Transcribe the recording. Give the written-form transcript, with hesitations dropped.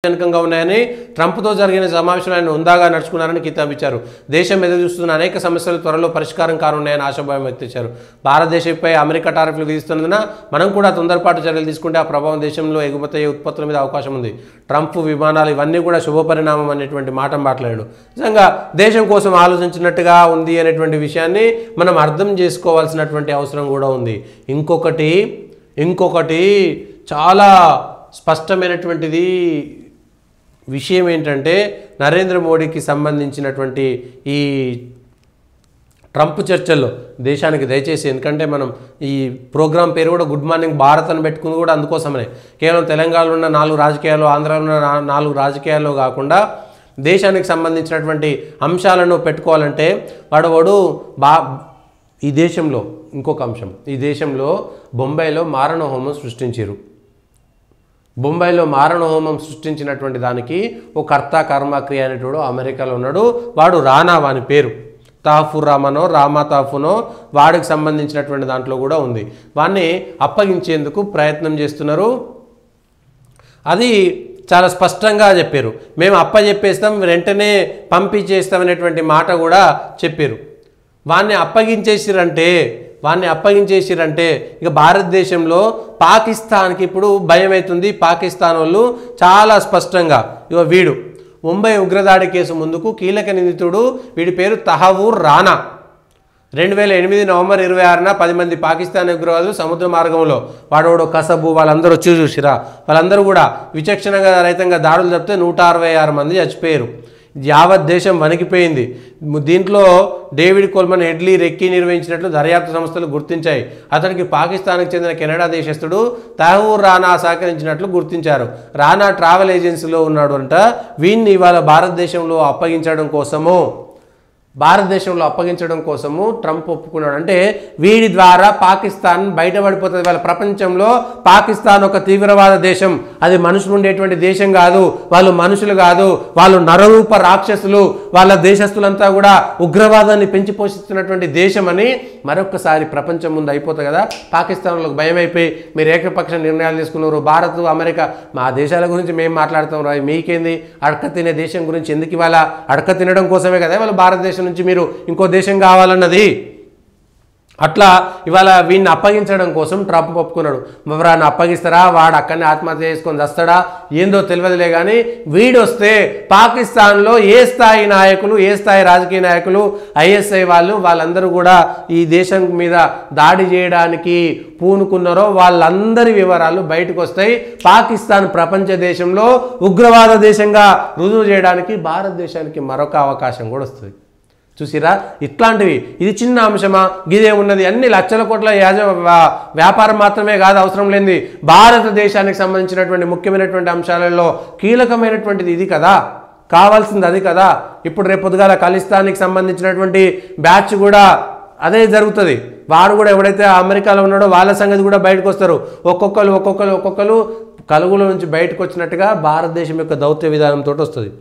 జనకంగా ఉన్నాయని ట్రంప్తో జరిగిన సమావేశంలో ఆయన హుందాగా నడుచుకున్నారని కితాబిచ్చారు. దేశం ఎదురుచూస్తున్న అనేక సమస్యలు త్వరలో పరిష్కారం కానున్నాయని ఆశాభావం వ్యక్తించారు. భారతదేశంపై అమెరికా టారిఫ్లు విధిస్తున్నందున మనం కూడా తొందరపాటు చర్యలు తీసుకుంటే ఆ ప్రభావం దేశంలో ఎగుమతయ్యే ఉత్పత్తుల మీద అవకాశం ఉంది. ట్రంప్ విమానాలు ఇవన్నీ కూడా శుభపరిణామం అనేటువంటి మాట మాట్లాడాడు. నిజంగా దేశం కోసం ఆలోచించినట్టుగా ఉంది అనేటువంటి విషయాన్ని మనం అర్థం చేసుకోవాల్సినటువంటి అవసరం కూడా ఉంది. ఇంకొకటి చాలా స్పష్టమైనటువంటిది విషయం ఏంటంటే నరేంద్ర మోడీకి సంబంధించినటువంటి ఈ ట్రంప్ చర్చల్లో దేశానికి దయచేసి, ఎందుకంటే మనం ఈ ప్రోగ్రాం పేరు కూడా గుడ్ మార్నింగ్ భారత్ అని పెట్టుకుంది కూడా అందుకోసమనే. కేవలం తెలంగాణలో ఉన్న 4 రాజకీయాలు, ఆంధ్రాలో ఉన్న 4 రాజకీయాల్లో కాకుండా దేశానికి సంబంధించినటువంటి అంశాలను పెట్టుకోవాలంటే వాడు ఈ దేశంలో ఇంకొక అంశం, ఈ దేశంలో బొంబాయిలో మారణ హోమం సృష్టించారు. బొంబాయిలో మారణ హోమం సృష్టించినటువంటి దానికి ఓ కర్త కర్మ క్రియ అనేటోడు అమెరికాలో ఉన్నాడు. వాడు రానా, వాని పేరు తాఫూర్ రామానో రామా తాఫునో, వాడికి సంబంధించినటువంటి దాంట్లో కూడా ఉంది. వాడిని అప్పగించేందుకు ప్రయత్నం చేస్తున్నారు. అది చాలా స్పష్టంగా చెప్పారు. మేము అప్పచెప్పేస్తాం, వెంటనే పంపించేస్తామనేటువంటి మాట కూడా చెప్పారు. వాడిని అప్పగించేసిరంటే ఇక భారతదేశంలో పాకిస్తాన్కి ఇప్పుడు భయం అవుతుంది. పాకిస్తాన్ వాళ్ళు చాలా స్పష్టంగా ఇక వీడు ముంబై ఉగ్రదాడి కేసు ముందుకు కీలక నిందితుడు, వీడి పేరు తహవూర్ రానా. 2008 నవంబర్ 26న 10 మంది పాకిస్తాన్ ఉగ్రవాదులు సముద్ర మార్గంలో వాడోడు కసబు వాళ్ళందరూ వచ్చి చూసిరా, వాళ్ళందరూ కూడా విచక్షణగా రహితంగా దాడులు జరిపితే 166 మంది చచ్చిపోయారు. యావత్ దేశం వణికిపోయింది. దీంట్లో డేవిడ్ కోల్మన్ హెడ్లీ రెక్కీ నిర్వహించినట్లు దర్యాప్తు సంస్థలు గుర్తించాయి. అతనికి పాకిస్తాన్కి చెందిన కెనడా దేశస్థుడు తహవూర్ రానా సహకరించినట్లు గుర్తించారు. రానా ట్రావెల్ ఏజెన్సీలో ఉన్నాడు అంట. వీన్ని ఇవాళ భారతదేశంలో అప్పగించడం కోసము ట్రంప్ ఒప్పుకున్నాడు. అంటే వీడి ద్వారా పాకిస్తాన్ బయటపడిపోతుంది. వాళ్ళ ప్రపంచంలో పాకిస్తాన్ ఒక తీవ్రవాద దేశం, అది మనుషులు ఉండేటువంటి దేశం కాదు, వాళ్ళు మనుషులు కాదు, వాళ్ళు నరరూప రాక్షసులు, వాళ్ళ దేశస్తులంతా కూడా ఉగ్రవాదాన్ని పెంచి పోషిస్తున్నటువంటి దేశం అని మరొకసారి ప్రపంచం ముందు అయిపోతుంది కదా. పాకిస్తాన్లకు భయం అయిపోయి మీరు ఏకపక్ష నిర్ణయాలు తీసుకున్నారు. భారత్, అమెరికా మా దేశాల గురించి మేము మాట్లాడుతాం రా, మీకేంది? అడక తినే దేశం గురించి ఎందుకు? ఇవాళ అడక తినడం కోసమే కదా వాళ్ళు భారతదేశం నుంచి మీరు ఇంకో దేశం కావాలన్నది. అట్లా ఇవాళ వీడిని అప్పగించడం కోసం ట్రంప్ ఒప్పుకున్నాడు. ఎవరైనా అప్పగిస్తారా? వాడు అక్కడనే ఆత్మహత్య చేసుకొని వస్తాడా ఏందో తెలియదులే. కానీ వీడు వస్తే పాకిస్తాన్లో ఏ స్థాయి నాయకులు, ఏ స్థాయి రాజకీయ నాయకులు, ఐఎస్ఐ వాళ్ళందరూ కూడా ఈ దేశం మీద దాడి చేయడానికి పూనుకున్నారో వాళ్ళందరి వివరాలు బయటకు వస్తాయి. పాకిస్తాన్ ప్రపంచ దేశంలో ఉగ్రవాద దేశంగా రుజువు చేయడానికి భారతదేశానికి మరొక అవకాశం కూడా వస్తుంది. చూసిరా ఇట్లాంటివి. ఇది చిన్న అంశమా? గిదే ఉన్నది. అన్ని లక్షల కోట్ల వ్యాపారం మాత్రమే కాదు అవసరం లేనిది. భారతదేశానికి సంబంధించినటువంటి ముఖ్యమైనటువంటి అంశాలలో కీలకమైనటువంటిది ఇది కదా, కావాల్సింది అది కదా. ఇప్పుడు రేపు పొద్దుగాల ఖలిస్తాన్కి సంబంధించినటువంటి బ్యాచ్ కూడా అదే జరుగుతుంది. వాడు కూడా ఎవడైతే అమెరికాలో ఉన్నాడో వాళ్ళ సంగతి కూడా బయటకు వస్తారు. ఒక్కొక్కరు కలుగుల నుంచి బయటకు వచ్చినట్టుగా భారతదేశం యొక్క దౌత్య విధానంతో వస్తుంది.